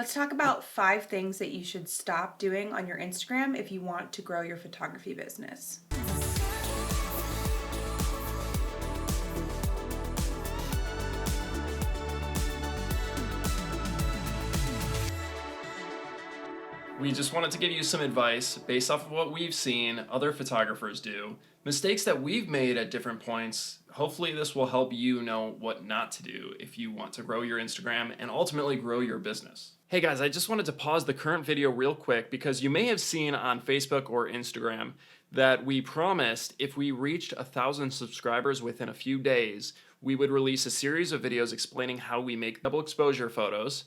Let's talk about 5 things that you should stop doing on your Instagram if you want to grow your photography business. We just wanted to give you some advice based off of what we've seen other photographers do, mistakes that we've made at different points. Hopefully this will help you know what not to do if you want to grow your Instagram and ultimately grow your business. Hey guys, I just wanted to pause the current video real quick because you may have seen on Facebook or Instagram that we promised if we reached 1,000 subscribers within a few days, we would release a series of videos explaining how we make double exposure photos.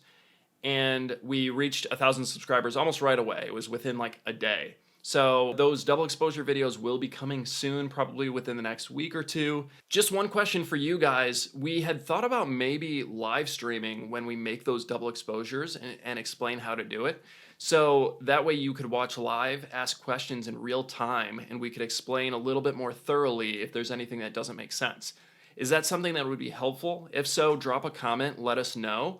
And we reached 1,000 subscribers almost right away. It was within like a day. So those double exposure videos will be coming soon, probably within the next week or two. Just one question for you guys. We had thought about maybe live streaming when we make those double exposures and explain how to do it. So that way you could watch live, ask questions in real time, and we could explain a little bit more thoroughly if there's anything that doesn't make sense. Is that something that would be helpful? If so, drop a comment, let us know.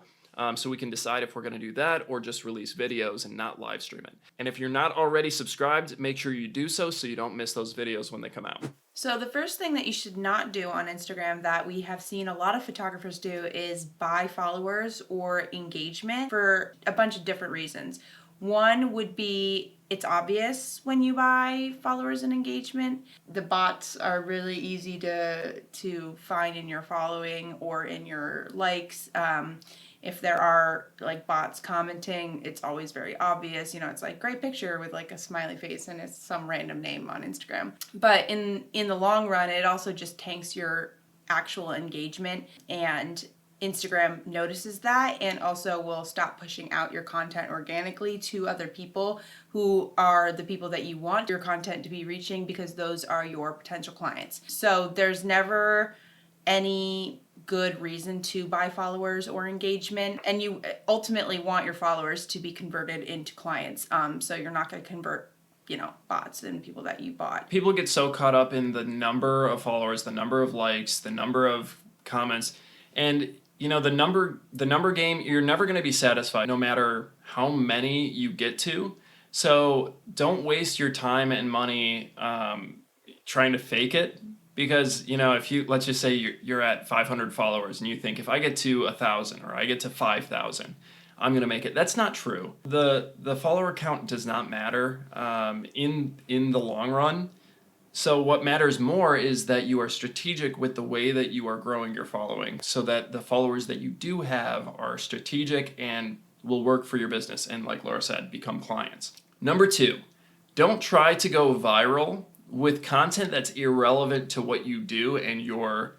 So we can decide if we're going to do that or just release videos and not live stream it. And if you're not already subscribed, make sure you do so you don't miss those videos when they come out. So the first thing that you should not do on Instagram that we have seen a lot of photographers do is buy followers or engagement for a bunch of different reasons. One would be it's obvious when you buy followers and engagement. The bots are really easy to find in your following or in your likes. If there are like bots commenting, it's always very obvious. You know, it's like great picture with like a smiley face and it's some random name on Instagram. But in the long run, it also just tanks your actual engagement, and Instagram notices that and also will stop pushing out your content organically to other people who are the people that you want your content to be reaching, because those are your potential clients. So there's never any good reason to buy followers or engagement, and you ultimately want your followers to be converted into clients. So you're not going to convert bots and people that you bought. People get so caught up in the number of followers, the number of likes, the number of comments, and the number game, you're never going to be satisfied no matter how many you get to. So don't waste your time and money trying to fake it. Because, if let's just say you're at 500 followers and you think if I get to 1,000 or I get to 5,000, I'm going to make it. That's not true. The follower count does not matter in the long run. So what matters more is that you are strategic with the way that you are growing your following, so that the followers that you do have are strategic and will work for your business and, like Laura said, become clients. Number 2, don't try to go viral with content that's irrelevant to what you do and your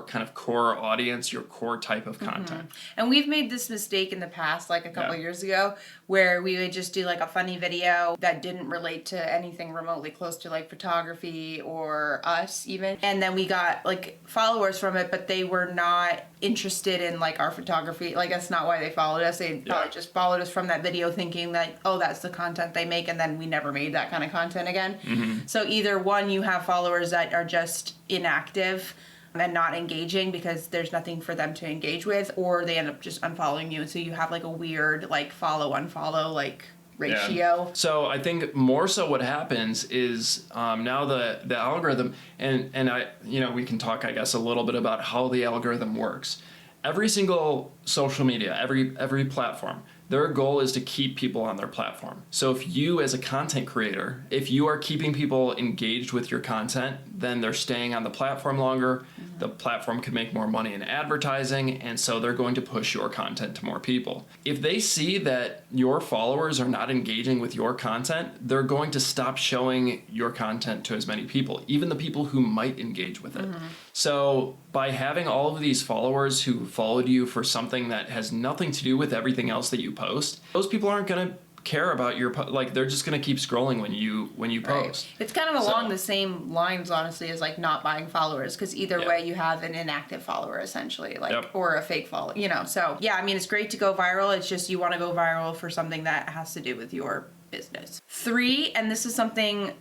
kind of core audience, your core type of content. Mm-hmm. And we've made this mistake in the past, like a couple of years ago, where we would just do like a funny video that didn't relate to anything remotely close to like photography or us even. And then we got like followers from it, but they were not interested in like our photography. Like that's not why they followed us. They probably just followed us from that video thinking like, oh, that's the content they make. And then we never made that kind of content again. Mm-hmm. So either one, you have followers that are just inactive and not engaging because there's nothing for them to engage with, or they end up just unfollowing you, and so you have like a weird like follow unfollow like ratio. Yeah. So I think more so what happens is now the algorithm, and I we can talk I guess a little bit about how the algorithm works. Every single social media, every platform, their goal is to keep people on their platform. So if you as a content creator, if you are keeping people engaged with your content, then they're staying on the platform longer. Mm-hmm. The platform can make more money in advertising, and so they're going to push your content to more people. If they see that your followers are not engaging with your content, they're going to stop showing your content to as many people, even the people who might engage with it. Mm-hmm. So by having all of these followers who followed you for something that has nothing to do with everything else that you post, those people aren't going to care about your like they're just going to keep scrolling when you post. It's kind of along the same lines honestly as like not buying followers, because either way you have an inactive follower essentially, like or a fake follower, so I mean it's great to go viral, it's just you want to go viral for something that has to do with your business. 3, and this is something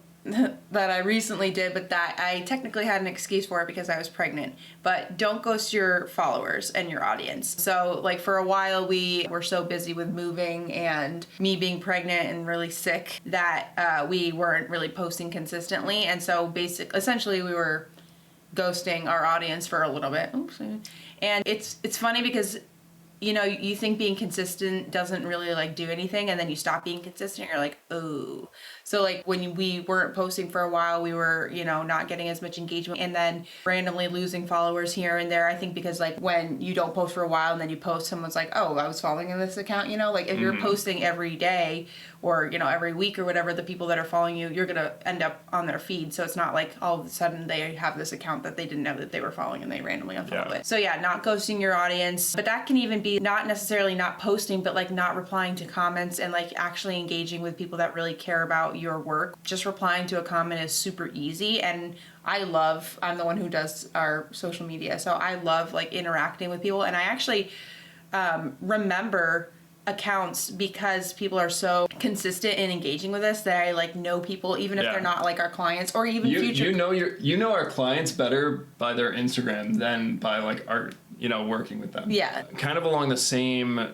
that I recently did, but that I technically had an excuse for it because I was pregnant. But don't ghost your followers and your audience. So like for a while we were so busy with moving and me being pregnant and really sick that we weren't really posting consistently. And so essentially we were ghosting our audience for a little bit. Oops. And it's funny because you think being consistent doesn't really like do anything, and then you stop being consistent, you're like, oh. So like when we weren't posting for a while, we were, not getting as much engagement, and then randomly losing followers here and there. I think because like when you don't post for a while and then you post, someone's like, oh, I was following in this account, like if you're posting every day or, every week or whatever, the people that are following you, you're going to end up on their feed. So it's not like all of a sudden they have this account that they didn't know that they were following and they randomly unfollow it. So yeah, not ghosting your audience, but that can even be not necessarily not posting, but like not replying to comments and like actually engaging with people that really care about your work. Just replying to a comment is super easy, and I'm the one who does our social media, so I love like interacting with people, and I actually remember accounts because people are so consistent in engaging with us that I like know people even if they're not like our clients or even future. You know our clients better by their Instagram than by like our working with them. Yeah. Kind of along the same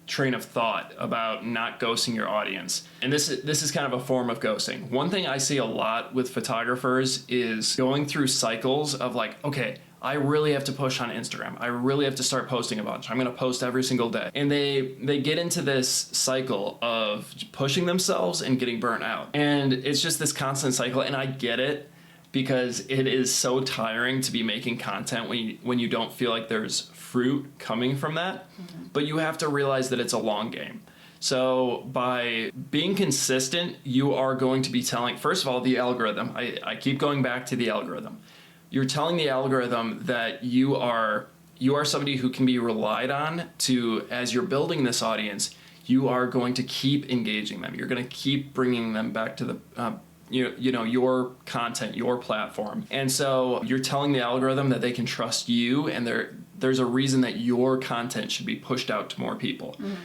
train of thought about not ghosting your audience. And this is kind of a form of ghosting. One thing I see a lot with photographers is going through cycles of like, okay, I really have to push on Instagram. I really have to start posting a bunch. I'm going to post every single day. And they get into this cycle of pushing themselves and getting burnt out. And it's just this constant cycle. And I get it because it is so tiring to be making content when you don't feel like there's fruit coming from that. Mm-hmm. But you have to realize that it's a long game. So by being consistent, you are going to be telling, first of all, the algorithm. I keep going back to the algorithm. You're telling the algorithm that you are somebody who can be relied on to, as you're building this audience, you are going to keep engaging them. You're going to keep bringing them back to the, your content, your platform. And so you're telling the algorithm that they can trust you, and there's a reason that your content should be pushed out to more people. Mm-hmm.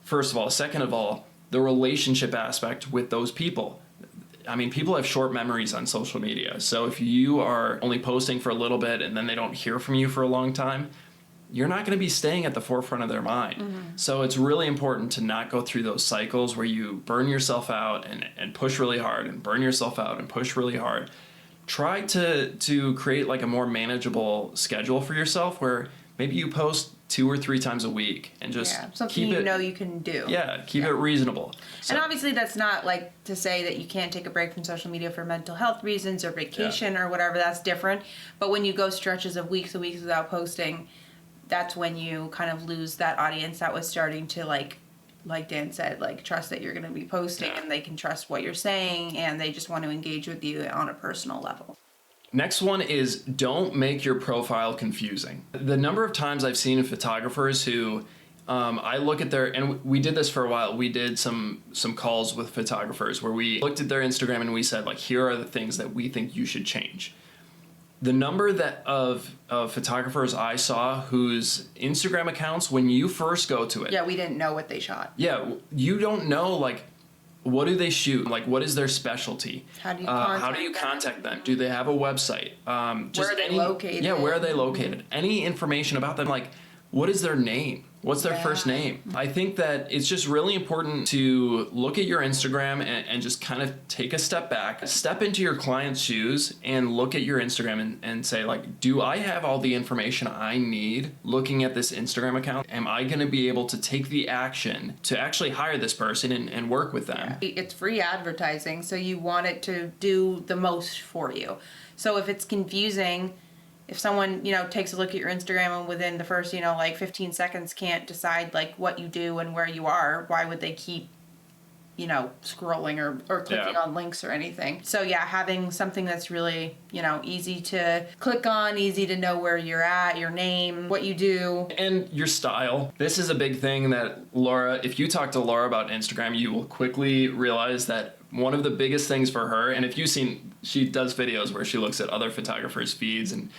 First of all. Second of all, the relationship aspect with those people. I mean, people have short memories on social media. So if you are only posting for a little bit and then they don't hear from you for a long time, you're not going to be staying at the forefront of their mind. Mm-hmm. So it's really important to not go through those cycles where you burn yourself out and push really hard and burn yourself out and push really hard. Try to create like a more manageable schedule for yourself where maybe you post 2 or 3 times a week and just something keep you can do. Yeah, keep it reasonable. So, and obviously that's not like to say that you can't take a break from social media for mental health reasons or vacation or whatever. That's different. But when you go stretches of weeks and weeks without posting, that's when you kind of lose that audience that was starting to like Dan said, like trust that you're going to be posting and they can trust what you're saying and they just want to engage with you on a personal level. Next one is don't make your profile confusing. The number of times I've seen photographers who I look at and we did this for a while. We did some calls with photographers where we looked at their Instagram and we said like, here are the things that we think you should change. The number of photographers I saw whose Instagram accounts, when you first go to it. Yeah, we didn't know what they shot. Yeah, you don't know like, what do they shoot? Like, what is their specialty? How do you contact them? Do they have a website? Where are they located? Yeah, where are they located? Mm-hmm. Any information about them, like, what is their name? What's their first name? I think that it's just really important to look at your Instagram and just kind of take a step back, step into your client's shoes and look at your Instagram and say like, do I have all the information I need looking at this Instagram account? Am I going to be able to take the action to actually hire this person and work with them? Yeah. It's free advertising, so you want it to do the most for you. So if it's confusing, if someone, takes a look at your Instagram and within the first, 15 seconds can't decide like what you do and where you are, why would they keep, scrolling or clicking on links or anything? So yeah, having something that's really, easy to click on, easy to know where you're at, your name, what you do. And your style. This is a big thing that Laura, if you talk to Laura about Instagram, you will quickly realize that one of the biggest things for her, and if you've seen, she does videos where she looks at other photographers' feeds and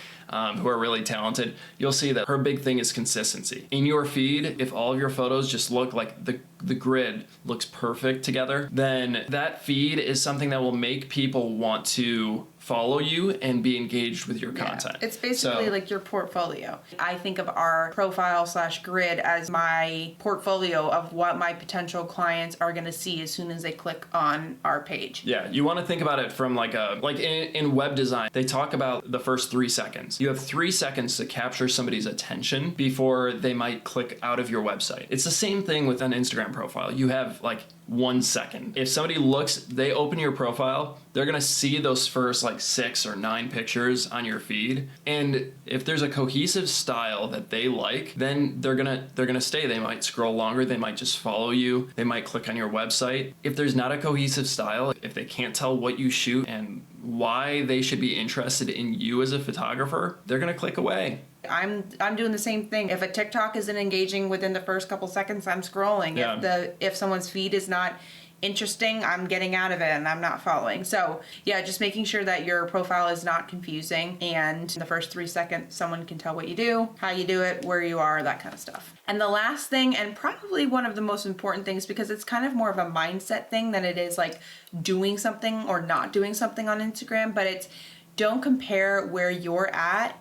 who are really talented, you'll see that her big thing is consistency. In your feed, if all of your photos just look like the grid looks perfect together, then that feed is something that will make people want to follow you and be engaged with your content. It's basically like your portfolio. I think of our profile / grid as my portfolio of what my potential clients are going to see as soon as they click on our page. Yeah, you want to think about it from like in web design, they talk about the first 3 seconds. You have 3 seconds to capture somebody's attention before they might click out of your website. It's the same thing with an Instagram profile. You have like 1 second. If somebody looks, they open your profile, they're gonna see those first like 6 or 9 pictures on your feed. And if there's a cohesive style that they like, then they're gonna stay. They might scroll longer, they might just follow you, they might click on your website. If there's not a cohesive style, if they can't tell what you shoot and why they should be interested in you as a photographer, they're gonna click away. I'm doing the same thing. If a TikTok isn't engaging within the first couple seconds, I'm scrolling. Yeah. If someone's feed is not interesting, I'm getting out of it and I'm not following. So yeah, just making sure that your profile is not confusing, and in the first 3 seconds someone can tell what you do, how you do it, where you are, that kind of stuff. And the last thing, and probably one of the most important things, because it's kind of more of a mindset thing than it is like doing something or not doing something on Instagram, but it's don't compare where you're at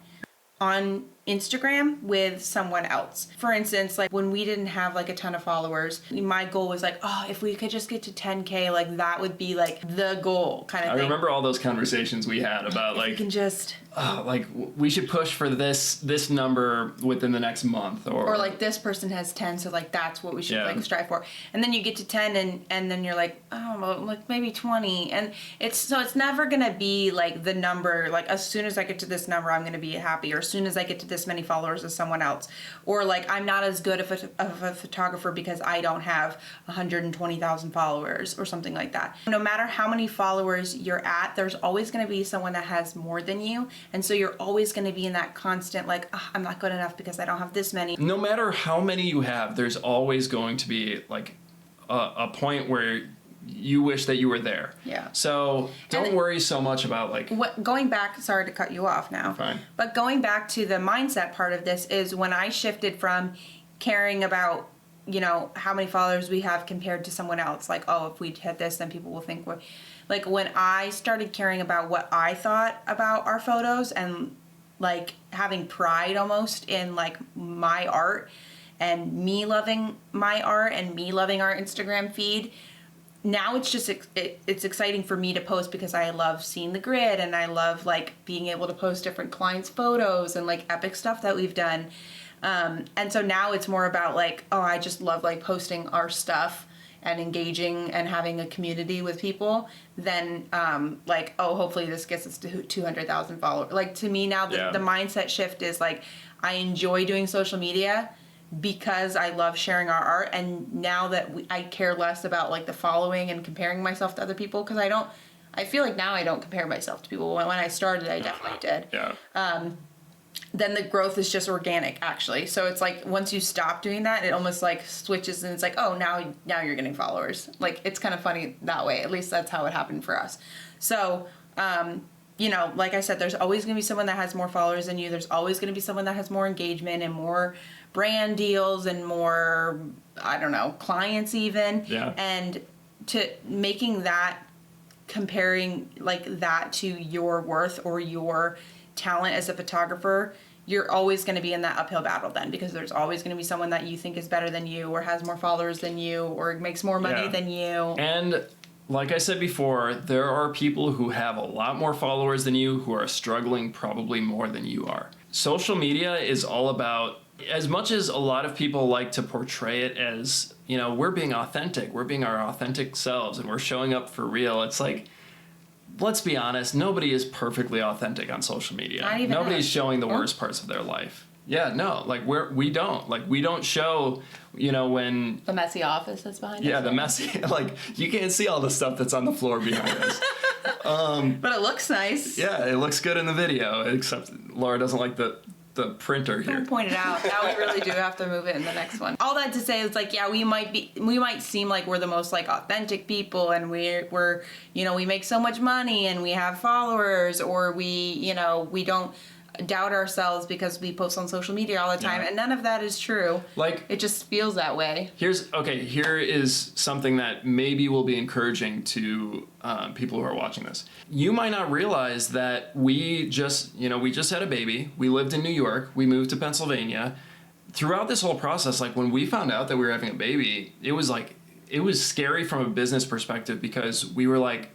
on Instagram with someone else. For instance, like when we didn't have like a ton of followers, my goal was like, oh, if we could just get to 10K, like that would be like the goal kind of thing. I remember all those conversations we had about like, you can just like we should push for this number within the next month, or like this person has 10, so like that's what we should Yeah. like strive for. And then you get to 10 and then you're like, oh, well, like maybe 20. And it's never gonna be like the number, like as soon as I get to this number, I'm gonna be happy, or as soon as I get to this many followers as someone else, or like I'm not as good of a photographer because I don't have 120,000 followers or something like that. No matter how many followers you're at, there's always going to be someone that has more than you, and so you're always going to be in that constant like, oh, I'm not good enough because I don't have this many. no matter how many you have, there's always going to be like a point where you wish that you were there. Yeah. So don't worry so much about like Going back, sorry to cut you off now. Fine. But going back to the mindset part of this is when I shifted from caring about, you know, how many followers we have compared to someone else. Like, oh, if we hit this, then people will think we're... Like, when I started caring about what I thought about our photos and, like, having pride almost in, like, my art and me loving my art and me loving our Instagram feed... Now it's just it's exciting for me to post because I love seeing the grid and I love like being able to post different clients' photos and like epic stuff that we've done. And so now it's more about like, oh, I just love like posting our stuff and engaging and having a community with people than like, oh, hopefully this gets us to 200,000 followers. Like to me now, the mindset shift is like, I enjoy doing social media because I love sharing our art, and now that I care less about like the following and comparing myself to other people, because I feel like now I don't compare myself to people. When I started, I definitely did. yeah. Then the growth is just organic, actually. So it's like once you stop doing that, it almost like switches, and it's like, oh, now you're getting followers. Like it's kind of funny that way. At least that's how it happened for us. So you know, like I said, there's always going to be someone that has more followers than you. There's always going to be someone that has more engagement and more brand deals and more, I don't know, clients even. Yeah. And to making that, comparing like that to your worth or your talent as a photographer, you're always going to be in that uphill battle then, because there's always going to be someone that you think is better than you or has more followers than you or makes more money than you. And like I said before, there are people who have a lot more followers than you who are struggling probably more than you are. Social media is all about, as much as a lot of people like to portray it as, you know, we're being authentic, we're being our authentic selves and we're showing up for real. It's like, let's be honest, nobody is perfectly authentic on social media. Not even Nobody's us. showing the worst parts of their life. Yeah, no, like we don't show, you know, when The messy office that's behind us. yeah, the messy, like you can't see all the stuff that's on the floor behind us. But it looks nice. Yeah, it looks good in the video, except Laura doesn't like the the printer here. Don't point it out. Now we really do have to move it in the next one. All that to say, it's like, yeah, we might seem like we're the most like authentic people, and we're we make so much money and we have followers, or we don't doubt ourselves because we post on social media all the time, and none of that is true. Like, it just feels that way. Here is something that maybe will be encouraging to people who are watching this. You might not realize that we just had a baby. We lived in New York. We moved to Pennsylvania. Throughout this whole process, like when we found out that we were having a baby, it was scary from a business perspective, because we were like,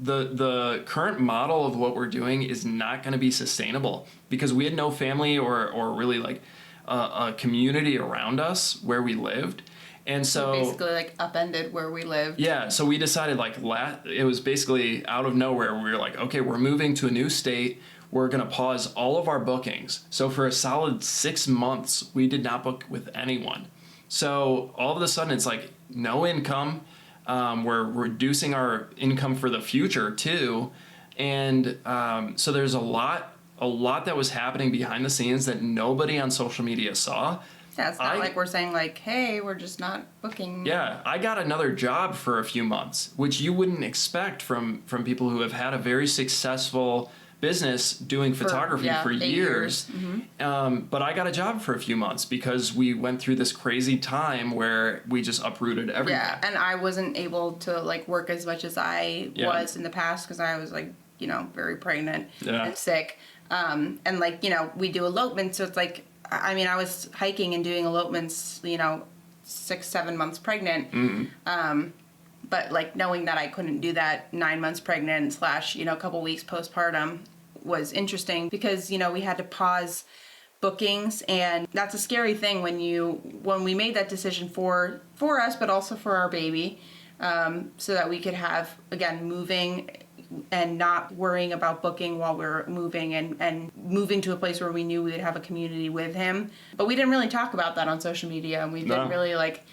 the current model of what we're doing is not going to be sustainable, because we had no family or really like a community around us where we lived. And so basically like upended where we lived. Yeah, so we decided it was basically out of nowhere. We were like, okay, we're moving to a new state. We're going to pause all of our bookings. So for a solid 6 months, we did not book with anyone. So all of a sudden it's like no income. We're reducing our income for the future too. And so there's a lot that was happening behind the scenes that nobody on social media saw. Yeah, it's not like we're saying like, hey, we're just not booking. Yeah, I got another job for a few months, which you wouldn't expect from people who have had a very successful business doing photography for years. Mm-hmm. But I got a job for a few months because we went through this crazy time where we just uprooted everything. Yeah, and I wasn't able to like work as much as I was in the past, because I was like, very pregnant and sick. And like, we do elopements, so it's like, I mean, I was hiking and doing elopements, 6-7 months pregnant. Mm-hmm. But like knowing that I couldn't do that 9 months pregnant / a couple weeks postpartum was interesting, because, we had to pause bookings, and that's a scary thing when we made that decision for us, but also for our baby, so that we could have, again, moving and not worrying about booking while we're moving, and moving to a place where we knew we would have a community with him. But we didn't really talk about that on social media, and we didn't really like,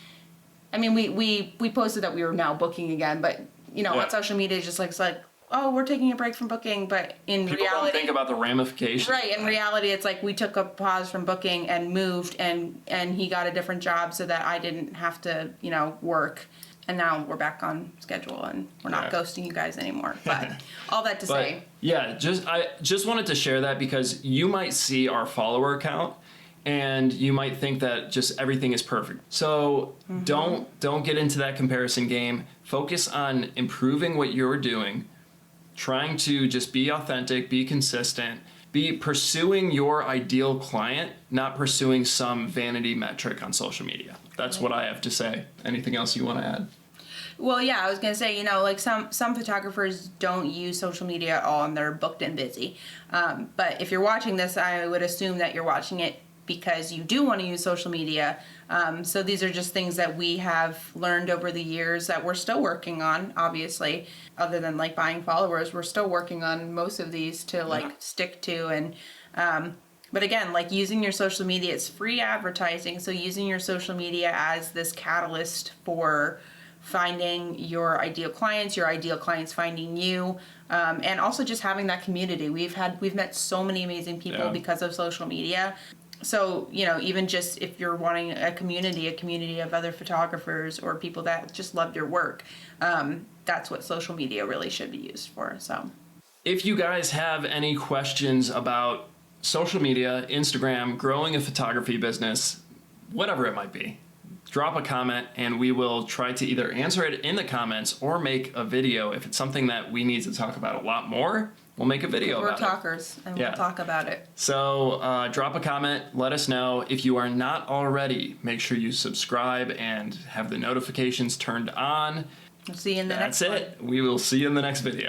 I mean, we posted that we were now booking again, but on social media, it's just like, it's like, oh, we're taking a break from booking, but in People reality, don't think about the ramifications. Right, in reality, it's like we took a pause from booking and moved, and he got a different job so that I didn't have to, work. And now we're back on schedule, and we're not ghosting you guys anymore. But all that to say. Yeah, I just wanted to share that, because you might see our follower count and you might think that just everything is perfect. So don't get into that comparison game. Focus on improving what you're doing, trying to just be authentic, be consistent, be pursuing your ideal client, not pursuing some vanity metric on social media. That's what I have to say. Anything else you want to add? Well, yeah, I was going to say, like some photographers don't use social media at all, and they're booked and busy. But if you're watching this, I would assume that you're watching it because you do want to use social media. So these are just things that we have learned over the years that we're still working on, obviously. Other than like buying followers, we're still working on most of these to like stick to. And but again, like using your social media, it's free advertising. So using your social media as this catalyst for finding your ideal clients finding you, and also just having that community. We've met so many amazing people because of social media. So, even just if you're wanting a community of other photographers or people that just love your work, that's what social media really should be used for. So if you guys have any questions about social media, Instagram, growing a photography business, whatever it might be, drop a comment and we will try to either answer it in the comments or make a video. If it's something that we need to talk about a lot more, we'll make a video about it. We're talkers, and we'll talk about it. So drop a comment, let us know. If you are not already, make sure you subscribe and have the notifications turned on. We'll see you in the next one. That's it. We will see you in the next video.